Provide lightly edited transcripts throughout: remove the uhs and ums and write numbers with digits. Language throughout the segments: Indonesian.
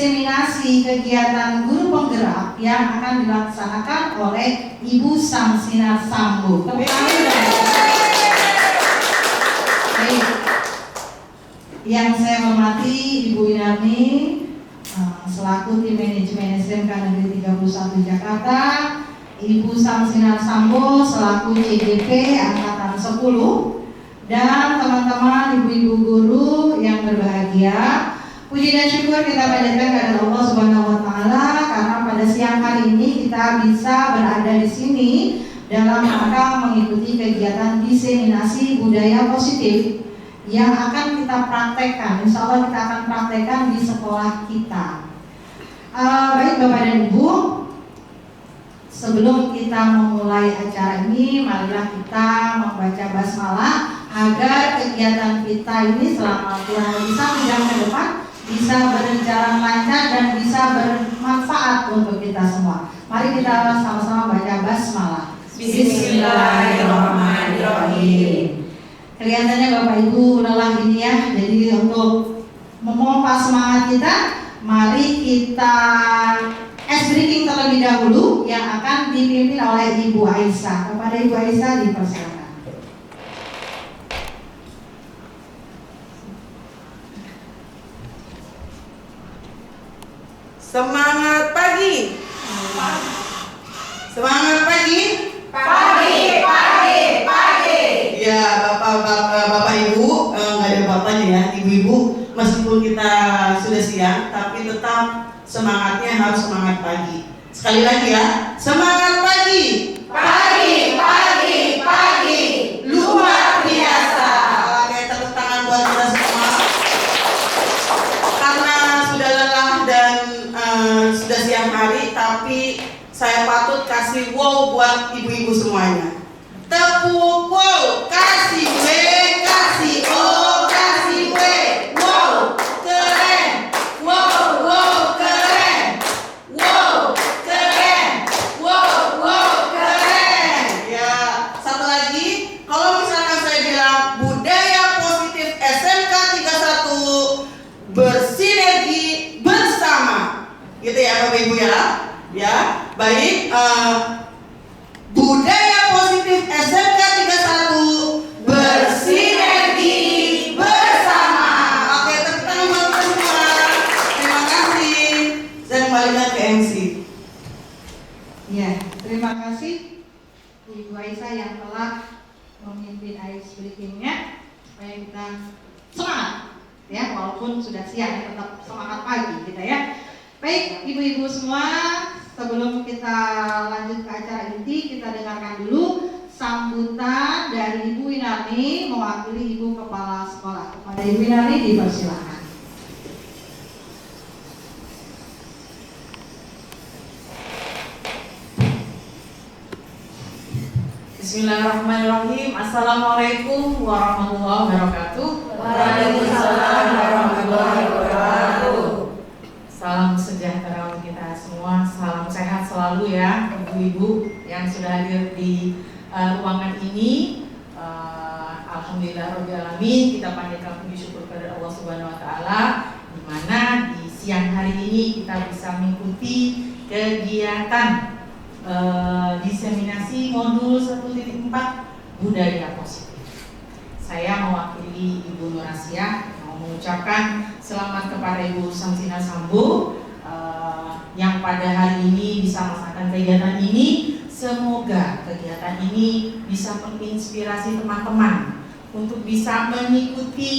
diseminasi kegiatan guru penggerak yang akan dilaksanakan oleh Ibu Samsinar Sambo. Baik. Yang saya hormati Ibu Winarni selaku tim manajemen SMK Negeri 31 Jakarta, Ibu Samsinar Sambo selaku CGP Angkatan 10, dan teman-teman ibu-ibu guru yang berbahagia. Puji dan syukur kita panjatkan kepada Allah Subhanahu wa taala karena pada siang hari ini kita bisa berada di sini dalam rangka mengikuti kegiatan diseminasi budaya positif yang akan kita praktekkan. Insya Allah kita akan praktekkan di sekolah kita. Baik Bapak dan Ibu, sebelum kita memulai acara ini, marilah kita membaca basmalah agar kegiatan kita ini selama kurang lebih 1 jam ke depan bisa berjalan lancar dan bisa bermanfaat untuk kita semua. Mari kita sama-sama baca basmalah. Bismillahirrahmanirrahim. Kelihatannya Bapak Ibu lelah ini ya. Jadi untuk memompa semangat kita, mari kita ice breaking terlebih dahulu yang akan dipimpin oleh Ibu Aisyah. Kepada Ibu Aisyah dipersilakan. Semangat pagi. Semangat pagi. Pagi. Ya, Bapak Ibu, nggak ada bapaknya ya, ibu-ibu. Meskipun kita sudah siang, tapi tetap semangatnya harus semangat pagi. Sekali lagi ya, semangat pagi. Pagi. Luar biasa. Oke, tepuk tangan buat kita semua. Karena sudah lelah dan sudah siang hari, tapi saya patut kasih wow buat ibu-ibu semuanya. Tepuk wow, kasih W, kasih O, kasih W. Wow, keren. Wow, keren. Wow, keren. Ya, satu lagi, kalau misalkan saya bilang budaya positif SMK 31 bersinergi bersama, gitu ya Bapak Ibu ya. Ya, baik. Budaya positif SMK 31 bersinergi bersama. Oke, tepuk tangan buat kita semua. Terima kasih. Saya kembalikan ke MC. Ya, terima kasih Ibu Aisyah yang telah memimpin ice breakingnya supaya kita semangat ya, walaupun sudah siang ya, tetap semangat pagi kita ya. Baik ibu-ibu semua, sebelum kita lanjut ke acara inti, kita dengarkan dulu sambutan dari Ibu Winarni mewakili Ibu Kepala Sekolah. Kepada Ibu Winarni dipersilakan. Bismillahirrahmanirrahim. Assalamualaikum warahmatullahi wabarakatuh. Waalaikumsalam warahmatullahi wabarakatuh. Salam sejahtera untuk kita semua. Salam sehat selalu ya ibu-ibu yang sudah hadir di ruangan ini. Alhamdulillah rabbil alamin, kita panjatkan puji syukur kepada Allah Subhanahu wa taala di mana di siang hari ini kita bisa mengikuti kegiatan diseminasi modul 1.4 budaya positif. Saya mewakili Ibu Nur Asia mau mengucapkan selamat kepada Ibu Samsinar Sambo yang pada hari ini bisa melaksanakan kegiatan ini. Semoga kegiatan ini bisa menginspirasi teman-teman untuk bisa mengikuti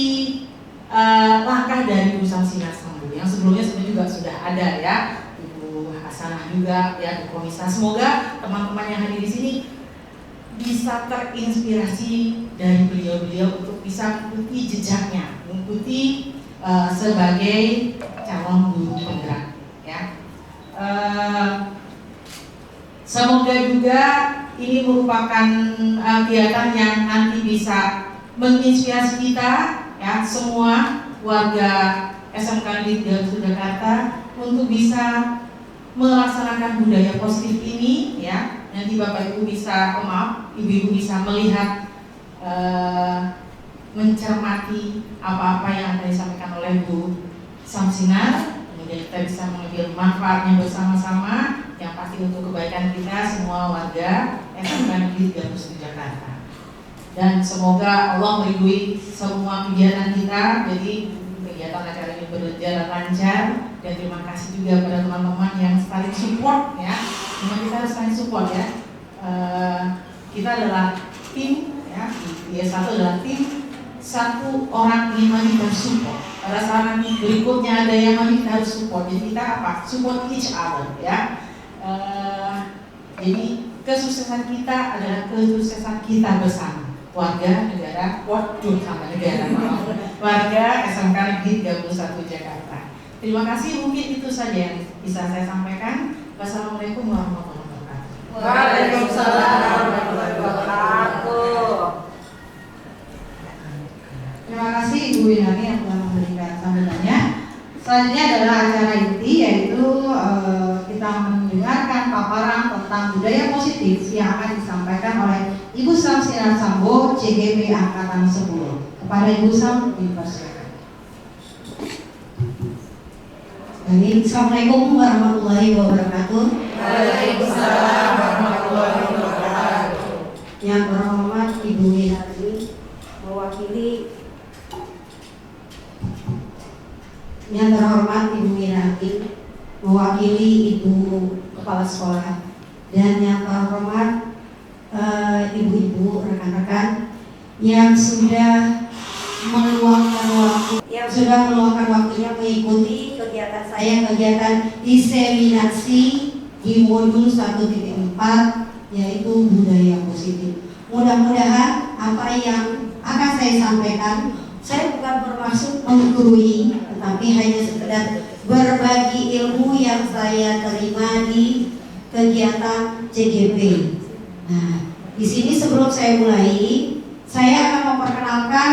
langkah dari Ibu Samsinar Sambo yang sebelumnya sebenarnya juga sudah ada ya. Ibu Hasanah juga ya di Komisa. Semoga teman-teman yang hadir di sini bisa terinspirasi dari beliau-beliau untuk bisa mengikuti jejaknya, mengikuti sebagai calon guru penggerak ya. Semoga juga ini merupakan kegiatan yang nanti bisa menginspirasi kita ya semua warga SMK Negeri 31 Jakarta untuk bisa melaksanakan budaya positif ini ya. Nanti Bapak Ibu bisa, Ibu-Ibu bisa melihat, mencermati apa-apa yang akan disampaikan oleh Bu Samsinar, kemudian kita bisa mengambil manfaatnya bersama-sama, yang pasti untuk kebaikan kita semua warga SMK Negeri 31 Jakarta. Dan semoga Allah meridhoi semua kegiatan kita, jadi kegiatan acara ini berjalan lancar. Dan terima kasih juga pada teman-teman yang saling support ya. Memang kita harus saling support ya. Kita adalah tim ya, IS1 adalah tim, satu orang 5 kita support. Pada saat nanti berikutnya ada yang lagi kita harus support. Jadi kita apa? Support each other ya. Jadi kesuksesan kita adalah kesuksesan kita bersama. Warga negara, sama negara, warga SMK Negeri 31 Jakarta. Terima kasih, mungkin itu saja yang bisa saya sampaikan. Wassalamualaikum warahmatullahi wabarakatuh. Waalaikumsalam warahmatullahi wabarakatuh. Terima kasih Ibu Winarni yang telah memberikan sambutannya. Selanjutnya adalah acara inti, yaitu kita mendengarkan paparan tentang budaya positif yang akan disampaikan oleh Ibu Sam Sinar Sambo, CGP Angkatan 10. Kepada Ibu Sam, dipersilakan. Baik, Assalamualaikum warahmatullahi wabarakatuh. Waalaikumsalam warahmatullahi wabarakatuh. Yang terhormat Ibu Winarni mewakili Ibu Kepala Sekolah, dan yang terhormat ibu-ibu, rekan-rekan yang sudah meluangkan waktunya mengikuti kegiatan saya, kegiatan diseminasi di modul 1.4, yaitu budaya positif. Mudah-mudahan apa yang akan saya sampaikan, saya bukan bermaksud menggurui, tetapi hanya sekedar berbagi ilmu yang saya terima di kegiatan CGP. Nah, di sini sebelum saya mulai, saya akan memperkenalkan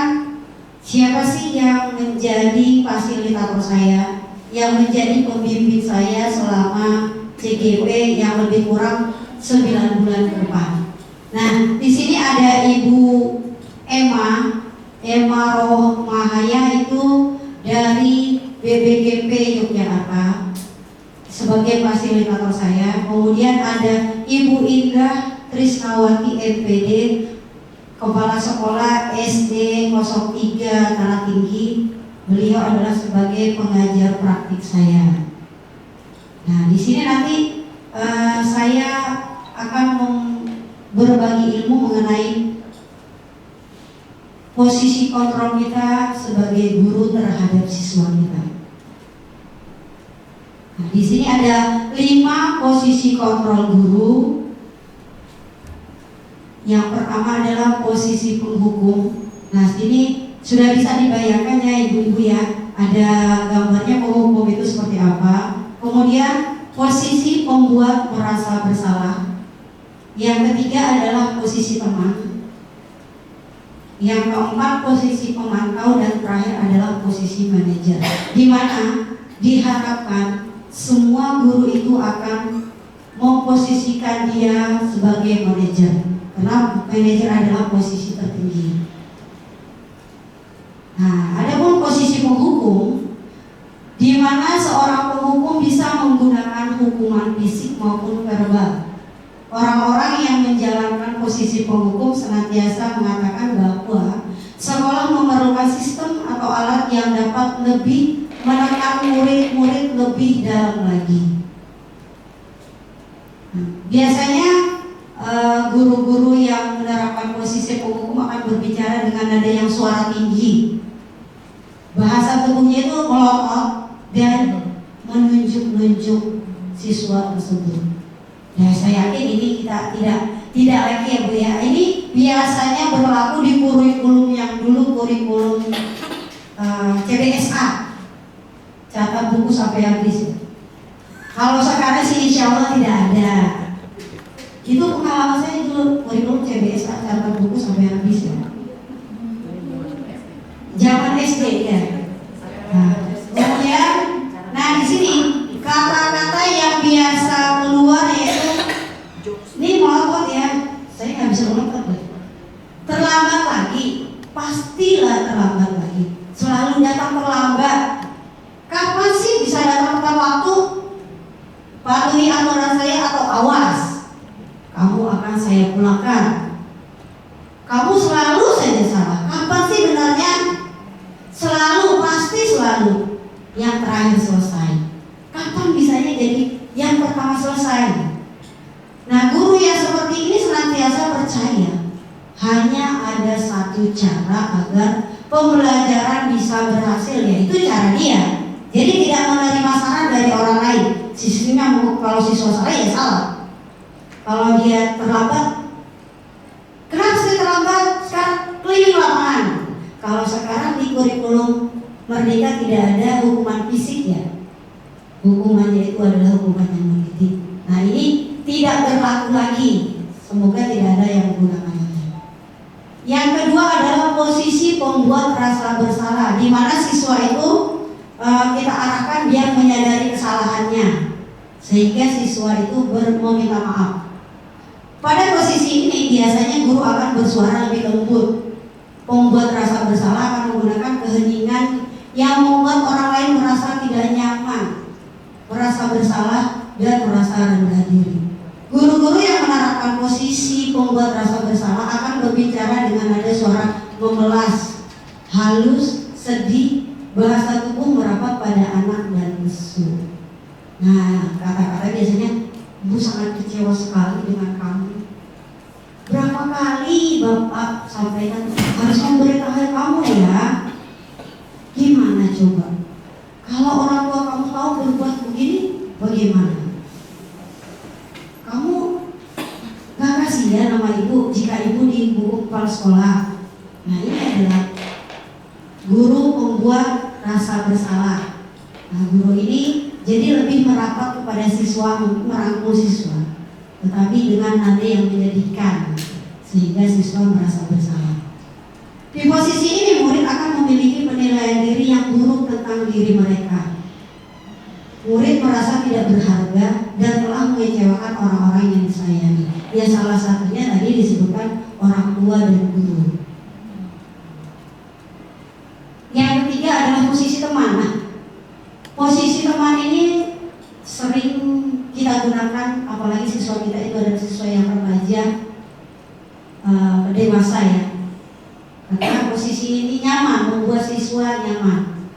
siapa sih yang menjadi fasilitator saya, yang menjadi pembimbing saya selama CGP yang lebih kurang 9 bulan ke depan. Nah, di sini ada Ibu Emma Rohmahaya, itu dari BBGP Yogyakarta sebagai fasilitator saya. Kemudian ada Ibu Indah Trisnawati MPD, Kepala Sekolah SD 03 Tanah Tinggi. Beliau adalah sebagai pengajar praktik saya. Nah, di sini nanti saya akan berbagi ilmu mengenai posisi kontrol kita sebagai guru terhadap siswa kita. Nah, di sini ada 5 posisi kontrol guru. Yang pertama adalah posisi penghukum. Nah, sini sudah bisa dibayangkan ya ibu-ibu ya, ada gambarnya penghukum itu seperti apa. Kemudian posisi pembuat merasa bersalah. Yang ketiga adalah posisi teman. Yang keempat posisi pemantau, dan terakhir adalah posisi manajer, di mana diharapkan semua guru itu akan memposisikan dia sebagai manajer, karena manajer adalah posisi tertinggi. Nah, ada pun posisi penghukum, di mana seorang penghukum bisa menggunakan hukuman fisik maupun verbal. Orang-orang yang menjalankan posisi penghukum senantiasa mengatakan bahwa sekolah memerlukan sistem atau alat yang dapat lebih menekan murid-murid lebih dalam lagi. Biasanya guru-guru yang menerapkan posisi penghukum akan berbicara dengan nada yang suara tinggi. Bahasa tubuhnya itu melotot dan menunjuk-nunjuk siswa tersebut. Ya, saya yakin ini kita tidak lagi ya Bu ya. Ini biasanya berlaku di kurikulum yang dulu, kurikulum CBSA, catat buku sampai habis. Kalau sekarang sih insya Allah tidak ada. Itu pengalaman saya dulu, kurikulum CBSA, catat buku sampai habis ya. Zaman SD ya. Nah, kemudian, di sini kata-kata yang biasa keluar yaitu, ini melotot ya, saya nggak bisa melotot deh. Terlambat lagi, pastilah terlambat lagi. Selalu datang terlambat. Kapan sih bisa datang tepat waktu? cara agar pembelajaran bisa berhasil, yaitu cara dia. Jadi tidak menerima saran dari orang lain. Sistemnya kalau siswa salah ya salah. Kalau dia terlambat, kenapa sih terlambat? Sekarang keliling lapangan. Kalau sekarang di kurikulum Merdeka tidak ada hukuman fisik ya. Hukumannya itu adalah hukuman yang mendidik. Nah ini tidak berlaku lagi. Semoga tidak ada yang menggunakannya. Yang kedua adalah posisi pembuat rasa bersalah, di mana siswa itu kita arahkan dia menyadari kesalahannya, sehingga siswa itu meminta maaf. Pada posisi ini biasanya guru akan bersuara lebih lembut. Pembuat rasa bersalah akan menggunakan keheningan yang membuat orang lain merasa tidak nyaman, merasa bersalah, dan merasa rendah diri. Guru-guru yang menerapkan posisi pembuat rasa bersalah akan berbicara dengan nada suara memelas, halus, sedih, bahasa tubuh merapat pada anak dan lesu. Nah, kata-kata biasanya, Ibu sangat kecewa sekali dengan kamu. Berapa kali Bapak sampaikan harus memberitahu kamu ya. Gimana coba? Kalau orang tua kamu tahu berbuat begini, bagaimana? Kamu gak kasihan sama ibu jika ibu dihukum kepala sekolah. Nah ini adalah guru membuat rasa bersalah. Nah guru ini jadi lebih merapat kepada siswa, merangkul siswa, tetapi dengan nada yang menyedihkan sehingga siswa merasa bersalah. Di posisi ini murid akan memiliki penilaian diri yang buruk tentang diri mereka. Murid merasa tidak berharga dan telah mengecewakan orang-orang yang disayangi. Ya salah satunya tadi disebutkan orang tua dan guru. Yang ketiga adalah posisi teman. Nah, posisi teman ini sering kita gunakan, apalagi siswa kita itu adalah siswa yang remaja, dewasa ya. Karena posisi ini nyaman, membuat siswa nyaman.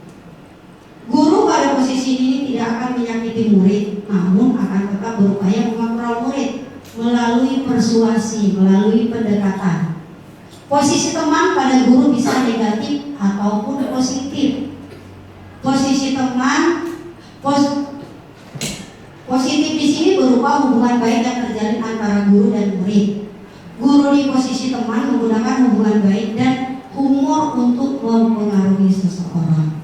Guru pada posisi ini tidak akan menyakiti murid, namun akan tetap berupaya mengontrol murid melalui persuasi, melalui pendekatan. Posisi teman pada guru bisa negatif ataupun positif. Posisi teman positif di sini berupa hubungan baik yang terjalin antara guru dan murid. Guru di posisi teman menggunakan hubungan baik dan humor untuk mempengaruhi seseorang.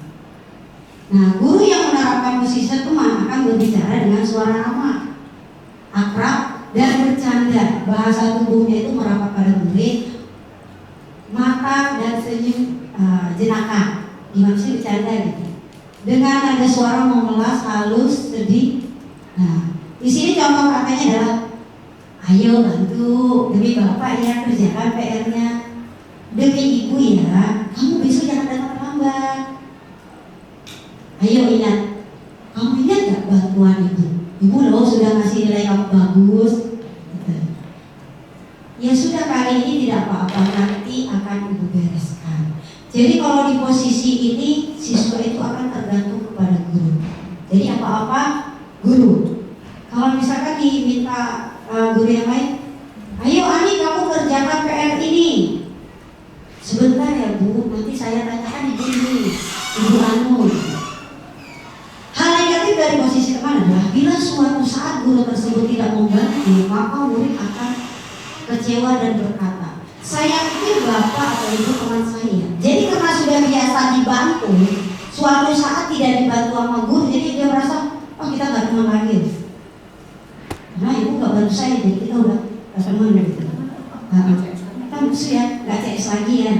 Nah, guru yang menerapkan posisi teman akan berbicara dengan suara ramah, akrab, dan bercanda. Bahasa tubuhnya itu merapat pada murid, mata dan senyum jenaka. Gimana sih bercanda gitu? Dengan nada suara memelas, halus, sedih. Nah, di sini contoh katanya adalah, ayo bantu demi bapak ya, kerjakan PR-nya. Demi ibu ya, kamu besok jangan datang terlambat. Ayo ingat, kamu ingat gak bantuan ibu? Ibu loh sudah ngasih nilai kamu bagus. Ya sudah, kali ini tidak apa-apa, nanti akan ibu bereskan. Jadi kalau di posisi ini siswa itu akan tergantung kepada guru. Jadi apa-apa guru. Kalau misalkan diminta guru yang lain, ayo Ani kamu kerjakan PR ini. Sebentar ya Bu, nanti saya tanyakan ibu ini, Ibu Anu. Hal negatif dari posisi teman adalah bila suatu saat guru tersebut tidak membantu, maka murid akan kecewa dan berkata, saya pikir bapak atau ibu teman saya. Jadi karena sudah biasa dibantu, suatu saat tidak dibantu sama guru, jadi dia merasa, oh kita gak teman lagi. Nah ibu gak bantu saya, jadi kita udah gak teman gitu. Kita musuh ya, gak CS lagi ya.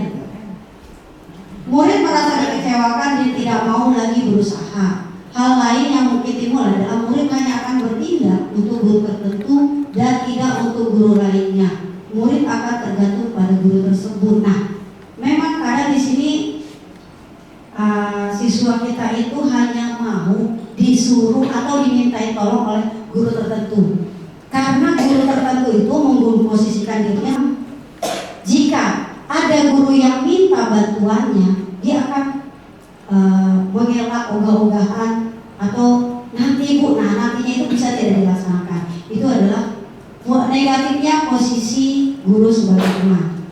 Murid merasa dikecewakan dan tidak mau lagi berusaha. Hal lain yang mungkin timbul adalah murid hanya akan bertindak untuk guru tertentu dan tidak untuk guru lainnya. Murid akan tergantung pada guru tersebut. Nah, memang kadang di sini siswa kita itu hanya mau disuruh atau dimintai tolong oleh guru tertentu. Karena guru tertentu itu memposisikan dirinya. Jika ada guru yang minta bantuannya, dia akan mengelak ogah-ogahan atau nanti Bu, nah nantinya itu bisa tidak dilaksanakan. Itu adalah negatifnya posisi guru sebagai teman.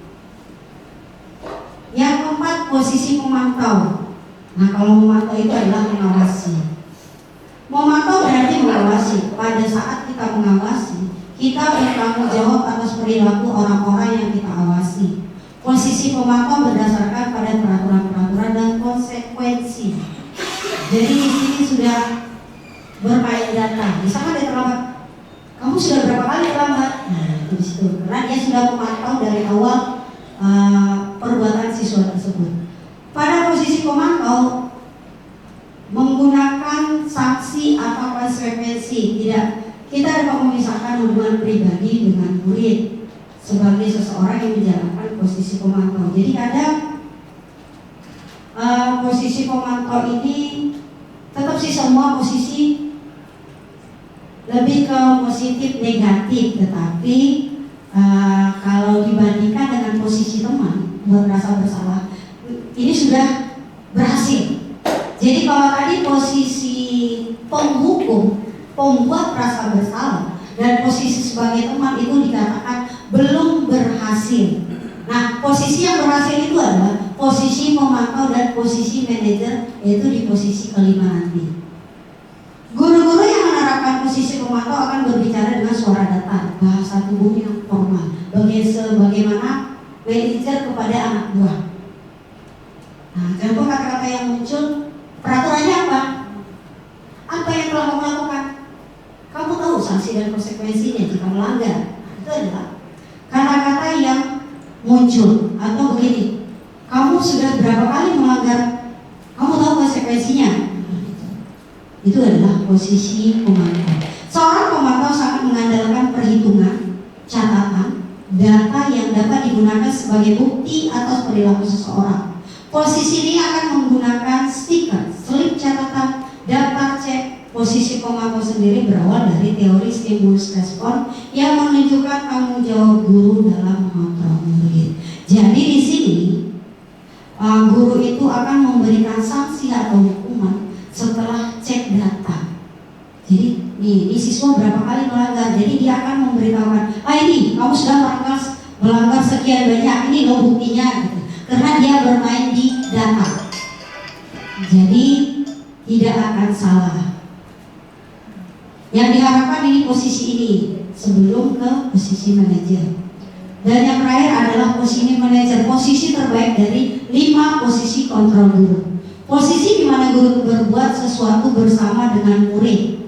Yang keempat, posisi pemantau. Nah, kalau memantau itu adalah mengawasi. Memantau berarti mengawasi. Pada saat kita mengawasi, kita bertanggung jawab atas perilaku orang-orang yang kita awasi. Posisi pemantau berdasarkan pada peraturan-peraturan dan konsekuensi. Jadi di sini sudah bermain data. Misalkan dia terlambat, kamu sudah berapa kali terlambat? Nah, itu di situ. Karena dia sudah memantau dari awal perbuatan siswa tersebut. Pada posisi pemantau menggunakan sanksi atau konsekuensi. Tidak, kita dapat memisahkan hubungan pribadi dengan murid sebagai seseorang yang menjalankan posisi pemantau. Jadi kadang posisi pemantau ini tetap sih semua posisi lebih ke positif negatif, tetapi kalau dibandingkan dengan posisi teman buat rasa bersalah, ini sudah berhasil. Jadi kalau tadi posisi penghukum, pembuat rasa bersalah, dan posisi sebagai teman itu dikatakan belum berhasil. Nah, posisi yang berhasil itu adalah posisi memantau dan posisi manajer, yaitu di posisi kelima nanti. Guru-guru yang menerapkan posisi pemantau akan berbicara dengan suara datar, bahasa tubuh yang formal, sebagaimana manajer kepada anak buah. Nah, contoh kata-kata yang muncul, peraturannya apa? Apa yang telah kamu lakukan? Kamu tahu sanksi dan konsekuensinya jika melanggar. Nah, itu adalah kata-kata yang muncul. Atau begini, kamu sudah berapa kali melanggar? Kamu tahu konsekuensinya. Itu adalah posisi pemantau. Seorang pemantau sangat mengandalkan perhitungan, catatan, data yang dapat digunakan sebagai bukti atas perilaku seseorang. Posisi ini akan menggunakan stiker, slip catatan, daftar cek. Posisi pemantau sendiri berawal dari teori stimulus respon yang menunjukkan tanggung jawab guru dalam mengontrol murid. Jadi di sini guru itu akan memberikan sanksi atau hukuman setelah cek data. Jadi ini siswa berapa kali melanggar, jadi dia akan memberitahukan, ini kamu sudah melanggar sekian banyak, ini loh buktinya gitu. Karena dia bermain di data, jadi tidak akan salah. Yang diharapkan ini posisi ini sebelum ke posisi manajer. Dan yang terakhir adalah posisi manajer, posisi terbaik dari 5 posisi kontrol guru. Posisi di mana guru berbuat sesuatu bersama dengan murid,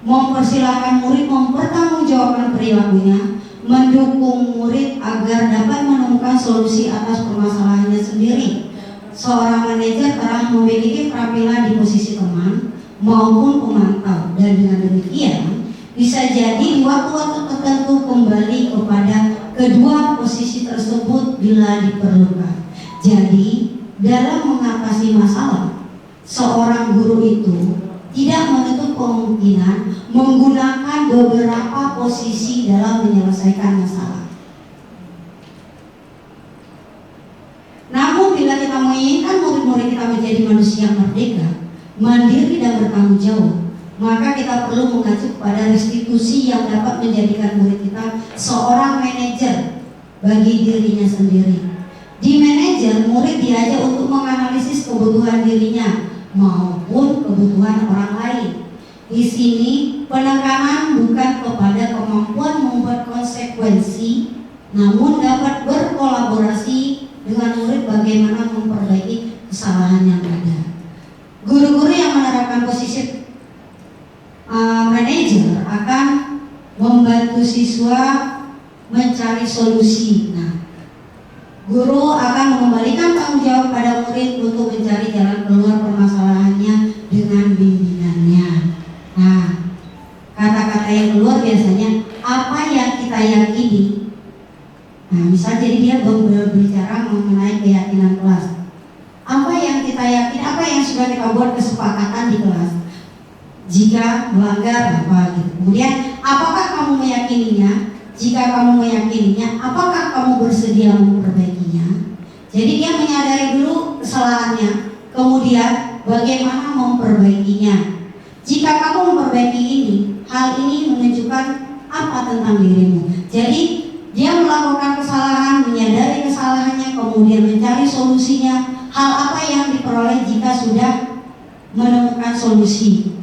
mempersilahkan murid mempertanggungjawabkan perilakunya, mendukung murid agar dapat menemukan solusi atas permasalahannya sendiri. Seorang manajer telah memiliki keterampilan di posisi teman maupun pemantau, dan dengan demikian bisa jadi di waktu-waktu tertentu kembali kepada kedua posisi tersebut bila diperlukan. Jadi dalam mengatasi masalah, seorang guru itu tidak menutup kemungkinan menggunakan beberapa posisi dalam menyelesaikan masalah. Namun bila kita menginginkan murid-murid kita menjadi manusia merdeka, mandiri dan bertanggung jawab, maka kita perlu mengacu kepada restitusi yang dapat menjadikan murid kita seorang manajer bagi dirinya sendiri. Di manajer, murid diajak untuk menganalisis kebutuhan dirinya maupun kebutuhan orang lain. Di sini penekanan bukan kepada kemampuan membuat konsekuensi, namun dapat berkolaborasi dengan murid bagaimana memperbaiki kesalahan yang ada. Guru-guru yang menerapkan posisi manajer akan membantu siswa mencari solusi. Nah, guru akan mengembalikan tanggung jawab pada murid untuk mencari jalan keluar permasalahannya dengan bimbingannya. Nah, kata-kata yang keluar biasanya apa yang kita yakini. Nah, misal jadi dia berbicara mengenai keyakinan kelas. Apa yang kita yakini, apa yang sudah kita buat kesepakatan di kelas. Jika melanggar apa gitu. Kemudian apakah kamu meyakininya? Jika kamu meyakininya, apakah kamu bersedia memperbaikinya? Jadi dia menyadari dulu kesalahannya, kemudian bagaimana memperbaikinya. Jika kamu memperbaiki ini, hal ini menunjukkan apa tentang dirimu. Jadi Dia melakukan kesalahan, menyadari kesalahannya, kemudian mencari solusinya. Hal apa yang diperoleh jika sudah menemukan solusi?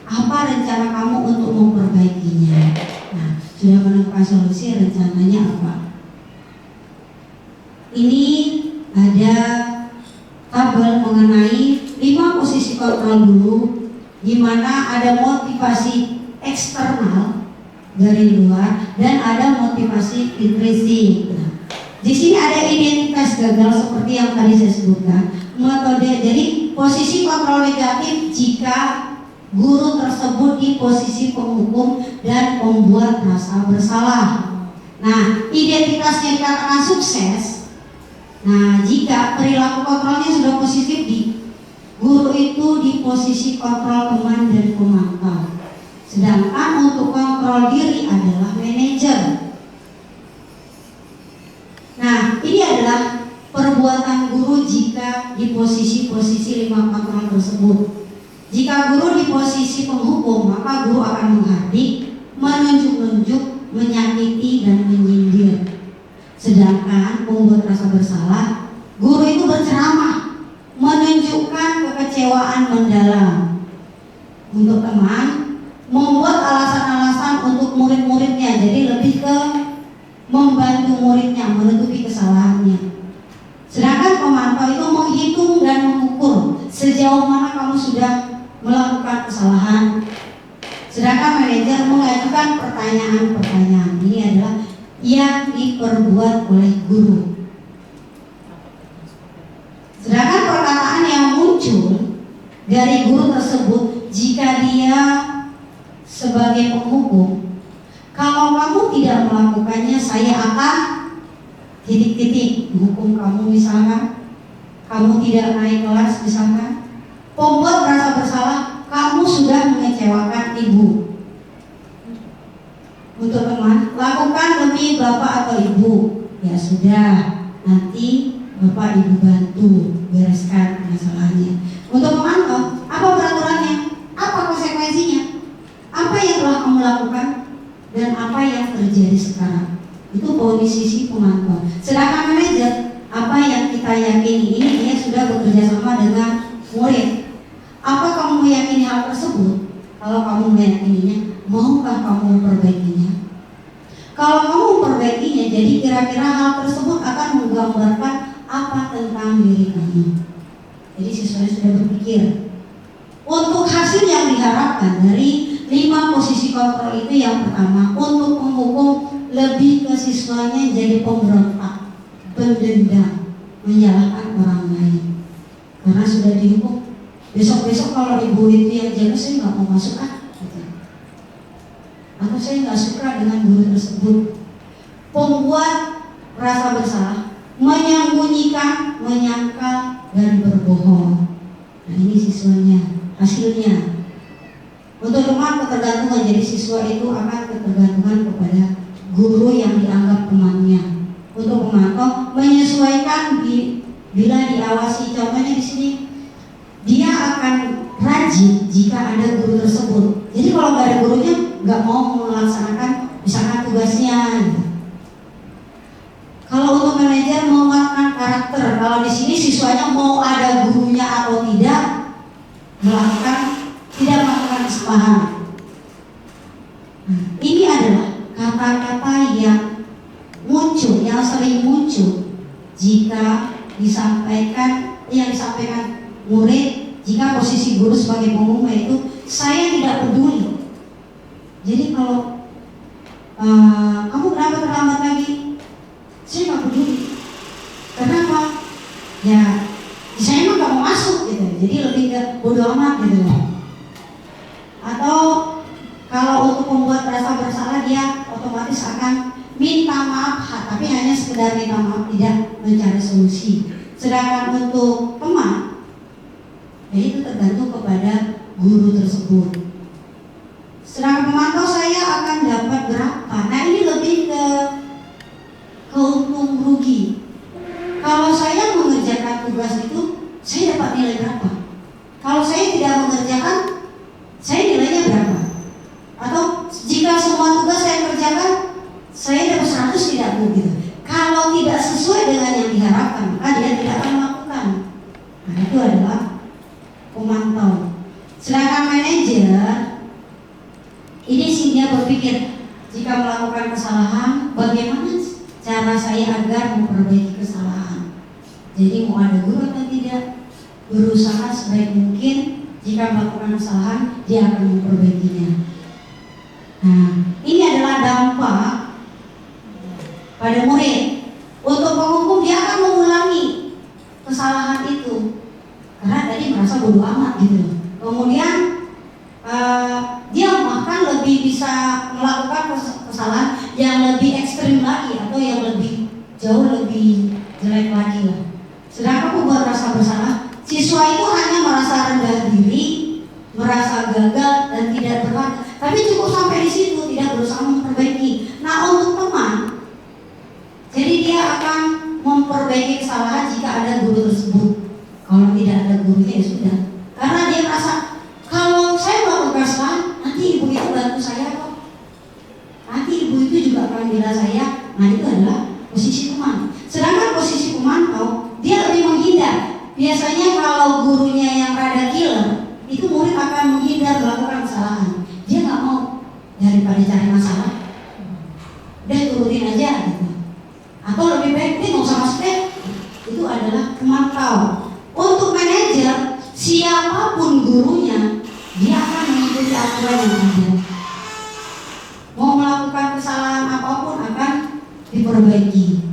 Apa rencana kamu untuk memperbaikinya? Nah, sudah menemukan solusi, rencananya apa? Ini ada tabel mengenai 5 posisi kontrol dulu, di mana ada motivasi eksternal dari luar dan ada motivasi intrinsik. Nah, di sini ada identitas gagal seperti yang tadi saya sebutkan. Metode, jadi posisi kontrol negatif jika guru tersebut di posisi penghukum dan pembuat rasa bersalah. Nah, identitasnya dikatakan sukses. Nah, jika perilaku kontrolnya sudah positif, di guru itu di posisi kontrol teman dan pemantau. Sedangkan untuk kontrol diri adalah manajer. Nah, ini adalah perbuatan guru jika di posisi-posisi 5 kontrol tersebut. Jika guru di posisi penghukum, maka guru akan menghardik, menunjuk-nunjuk, menyakiti, dan menyindir. Sedangkan pembuat rasa bersalah, guru itu berceramah, menunjukkan kekecewaan mendalam. Untuk teman, membuat alasan-alasan untuk murid-muridnya, jadi lebih ke membantu muridnya menutupi kesalahannya. Sedangkan pemantau itu menghitung dan mengukur sejauh mana kamu sudah melakukan kesalahan. Sedangkan manajer mengajukan pertanyaan-pertanyaan. Ini adalah yang diperbuat oleh guru. Sedangkan perkataan yang muncul dari guru tersebut jika dia sebagai penghukum, kalau kamu tidak melakukannya, saya akan titik-titik menghukum kamu, misalkan kamu tidak naik kelas, misalkan pembuat merasa bersalah, kamu sudah mengecewakan ibu. Untuk teman, lakukan demi bapak atau ibu. Ya sudah, nanti bapak ibu bantu bereskan masalahnya. Untuk pemantau, apa peraturannya? Apa konsekuensinya? Apa yang telah kamu lakukan dan apa yang terjadi sekarang? Itu posisi pemantau. Sedangkan manajer, apa yang kita yakini ini dia sudah bekerja sama dengan murid. Apa kamu meyakini hal tersebut? Kalau kamu meyakininya, maukah kamu memperbaikinya? Kalau kamu memperbaikinya, jadi kira-kira hal tersebut akan menggambarkan apa tentang diri kamu. Jadi siswanya sudah berpikir. Untuk hasil yang diharapkan dari 5 posisi kontrol itu, yang pertama, untuk menghukum lebih ke siswanya jadi pemberontak, pendendam, menyalahkan orang lain. Karena sudah dihukum, besok-besok kalau ibu itu yang jaga, saya nggak mau masuk atau saya nggak suka dengan guru tersebut. Pembuat rasa bersalah, menyembunyikan, menyangkal, dan berbohong. Nah, ini siswanya. Hasilnya untuk teman ketergantungan, jadi siswa itu akan ketergantungan kepada guru yang dianggap temannya. Untuk pemantau, menyesuaikan bila diawasi. Contohnya di sini, dia akan rajin jika ada guru tersebut. Jadi kalau nggak ada gurunya, nggak mau melaksanakan misalkan tugasnya. Kalau untuk manajer, menguatkan karakter. Kalau di sini siswanya mau ada gurunya atau tidak, tidak melakukan kesalahan. Ini adalah kata-kata yang muncul, yang sering muncul jika disampaikan, yang disampaikan murid jika posisi guru sebagai penghukum, yaitu saya tidak peduli. Jadi kalau kamu kenapa terlambat lagi, saya nggak peduli. Kenapa? Ya saya emang nggak mau masuk gitu. Jadi lebih ke bodoh amat gitu. Atau kalau untuk membuat rasa bersalah, dia otomatis akan minta maaf, tapi hanya sekedar minta maaf, tidak mencari solusi. Sedangkan untuk teman, ya itu tergantung kepada guru tersebut. Sedangkan pemantau, saya akan dapat berapa. Nah, ini lebih ke keuntung rugi. Kalau saya mengerjakan tugas itu, saya dapat nilai berapa? Kalau saya tidak mengerjakan, saya nilainya berapa? Atau jika semua tugas saya kerjakan, saya dapat 100, dia berpikir, jika melakukan kesalahan, bagaimana cara saya agar memperbaiki kesalahan. Jadi mau ada guru atau tidak, berusaha sebaik mungkin jika melakukan kesalahan, dia akan memperbaikinya. Nah, ini adalah dampak pada murid. Untuk penghukum, dia akan mengulangi kesalahan itu karena tadi merasa bodoh amat gitu. Kemudian dia bahkan lebih bisa melakukan kesalahan yang lebih ekstrim lagi atau yang lebih jauh lebih jelek lagi lah. Sedangkan pembuat rasa bersalah, siswa itu hanya merasa rendah diri, merasa gagal dan tidak berharga. Tapi cukup sampai di situ, tidak berusaha memperbaiki. Nah, untuk teman, jadi dia akan memperbaiki kesalahan jika ada guru tersebut. Kalau tidak ada gurunya ya sudah. Karena dia merasa kalau saya melakukan kesalahan, nanti ibu itu bantu saya kok. Nanti ibu itu juga akan bela saya. Nah, itu adalah posisi teman. Sedangkan posisi pemantau, dia lebih menghindar. Biasanya kalau gurunya yang rada killer, itu murid akan menghindar melakukan kesalahan. Dia nggak mau, daripada cari masalah, udah turutin aja gitu. Atau lebih baik dia nggak usah masuk deh. Itu adalah pemantau. Untuk manajer, siapapun gurunya, dia akan mengikuti aturan yang ada. Mau melakukan kesalahan apapun akan diperbaiki.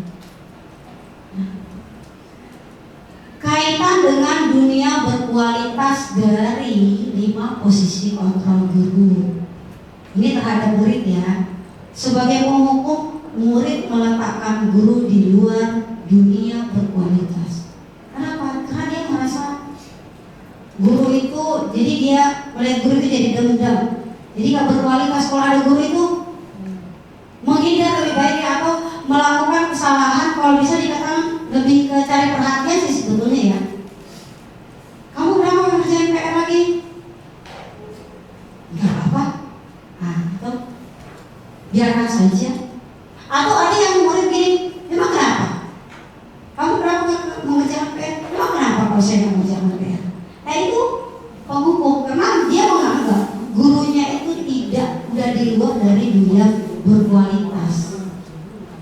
Kaitan dengan dunia berkualitas dari 5 posisi kontrol guru. Ini terhadap murid ya. Sebagai penghukum, murid meletakkan guru di luar dunia berkualitas. Kenapa? Karena dia merasa guru itu, jadi dia melihat guru itu jadi dendam. Jadi gak berkualitas. Kalau ada guru itu menghindar lebih baik atau melakukan kesalahan, kalau bisa dikatakan lebih ke cari perhatian sih sebetulnya ya. Kamu kenapa ngerjain PR lagi? Gak apa-apa. Nah, itu biarkan saja. Atau ada yang murid gini, emang kenapa? Kamu kenapa mengerjakan PR? Emang kenapa kalau saya mengerjakan PR? Nah, itu penghukum, karena dia menganggap gurunya itu tidak udah di luar dari dunia berkualitas.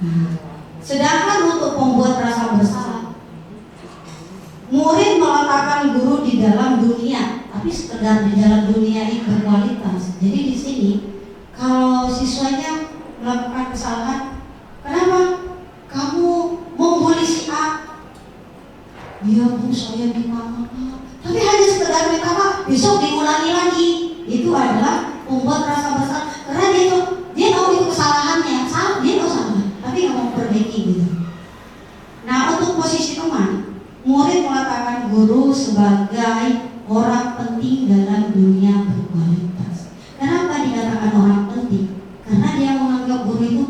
Nah, sedangkan untuk pembuat rasa bersalah, murid meletakkan guru di dalam dunia, tapi sekedar di dalam dunia ini berkualitas. Jadi di sini kalau siswanya melakukan kesalahan, kenapa kamu membuli si A? Iya bu, saya minta maaf. Tapi hanya sekedar minta maaf, besok diulangi lagi. Itu adalah membuat rasa bersalah. Karena dia tahu itu kesalahannya, salah dia tahu salah, tapi nggak mau perbaiki gitu. Nah, untuk posisi teman, murid meletakkan guru sebagai orang penting dalam dunia berkualitas. Kenapa dikatakan orang penting? Karena dia menganggap guru itu,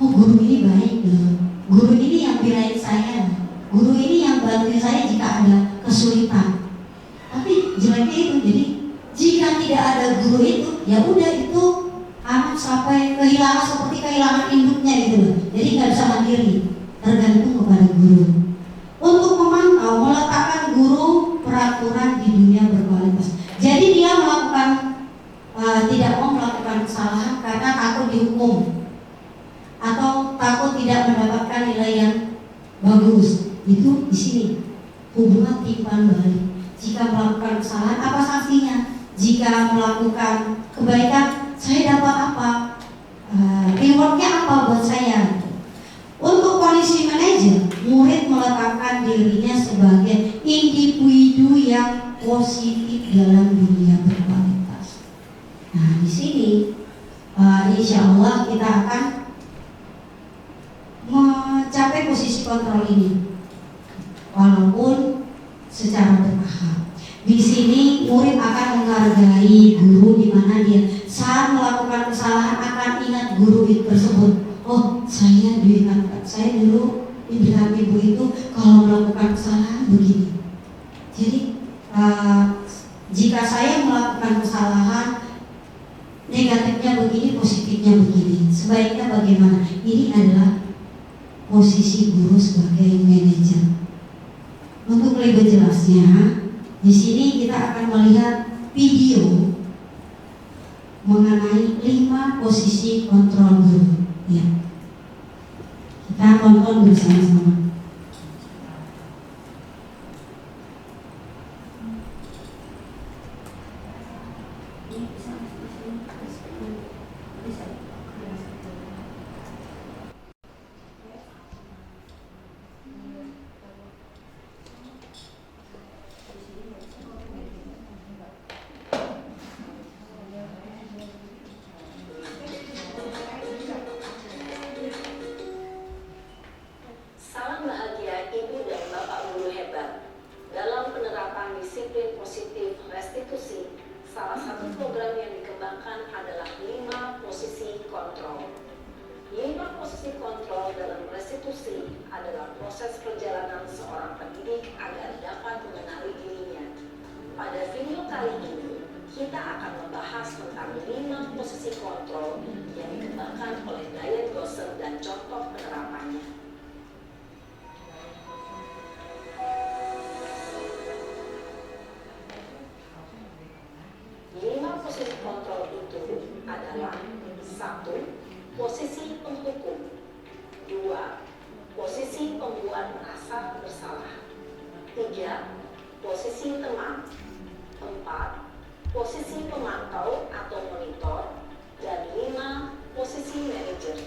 oh guru ini baik loh, guru ini yang belain saya, guru ini yang bantuin saya jika ada kesulitan. Tapi jeleknya itu, jadi jika tidak ada guru itu, ya udah itu anak sampai kehilangan seperti kehilangan induknya gitu loh. Jadi nggak bisa mandiri, tergantung kepada guru. Untuk memantau, meletakkan guru peraturan di dunia berkualitas. Jadi dia melakukan tidak mau melakukan kesalahan karena takut dihukum atau takut tidak mendapatkan nilai yang bagus. Itu di sini hubungan timbal balik. Jika melakukan kesalahan, apa sanksinya? Jika melakukan kebaikan, saya dapat apa? Rewardnya apa buat saya? Untuk kondisi manajer, murid meletakkan dirinya sebagai individu yang positif dalam dunia berkualitas. Nah, di sini insya Allah kita akan mencapai posisi kontrol ini, walaupun secara bertahap. Di sini murid akan menghargai guru di mana dia saat melakukan kesalahan akan ingat guru itu tersebut. Oh, saya diingatkan, saya dulu dibilang ibu itu kalau melakukan kesalahan begini. Jadi jika saya melakukan kesalahan negatifnya begini, positifnya begini, sebaiknya bagaimana? Ini adalah posisi guru sebagai manajer. Untuk lebih jelasnya, di sini kita akan melihat video mengenai 5 posisi kontrol guru. Ya. Kita tonton bersama-sama. Salam bahagia Ibu dan Bapak Guru hebat. Dalam penerapan disiplin positif restitusi, salah satu program yang dikembangkan adalah 5 posisi kontrol. 5 posisi kontrol dalam restitusi adalah proses perjalanan seorang pendidik agar dapat mengenali dirinya. Pada video kali ini, kita akan membahas tentang 5 posisi kontrol yang dikembangkan oleh Diane Gosser dan contoh penerapannya. 5 posisi kontrol itu adalah 1. Posisi penghukum. 2. Posisi pembuat merasa bersalah. 3. Posisi teman. 4. Posisi pemantau atau monitor. Dan 5. Posisi manajer.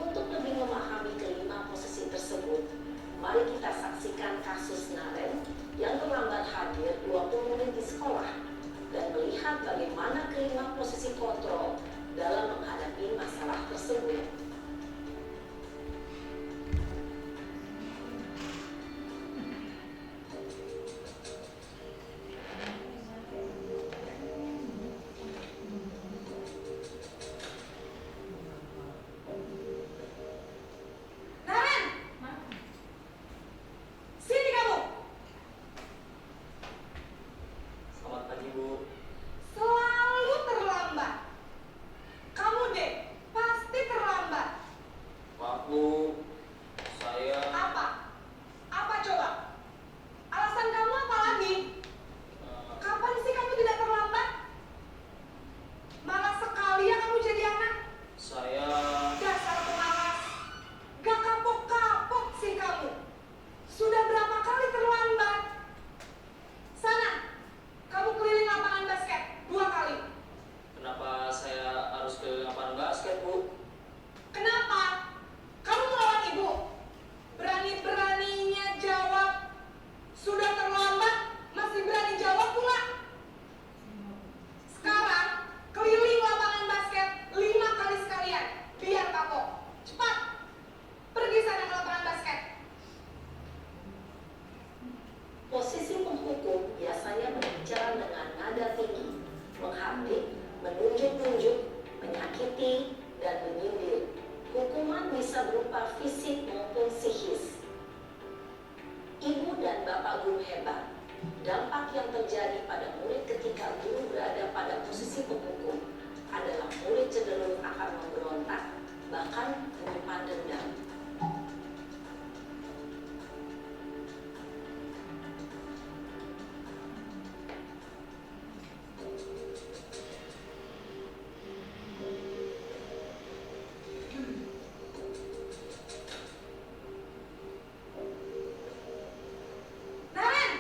Untuk lebih memahami kelima posisi tersebut, mari kita saksikan kasus Naren yang terlambat hadir 20 menit di sekolah dan melihat bagaimana kelima posisi kontrol dalam menghadapi masalah tersebut. Naren! Sini kamu! Selamat pagi, Bu. Selalu terlambat. Kamu deh, pasti terlambat. Maaf, Bu. Saya Apa? Apa coba? Alasan kamu apa lagi? Kapan sih kamu tidak terlambat? Malas sekali ya kamu jadi anak. saya Dasar pemalas. Gak kapok-kapok sih kamu. Sudah berapa kali terlambat? Sana, kamu keliling lapangan basket 2 kali. kenapa saya harus ke lapangan basket, Bu? Kenapa? Kamu melawan ibu? Berani-beraninya jawab. Sudah terlambat, masih berani jawab pula. Sekarang, keliling lapangan basket 5 kali sekalian. Biar kapok. Cepat. Pergi sana ke lapangan basket. Posisi penghukum biasanya berbicara dengan nada tinggi, menghardik, menunjuk-nunjuk, menyakiti, dan menyindir. Hukuman bisa berupa fisik maupun psikis. Ibu dan Bapak Guru hebat, dampak yang terjadi pada murid ketika guru berada pada posisi penghukum adalah murid cenderung akan memberontak, bahkan menyimpan dendam. Naren!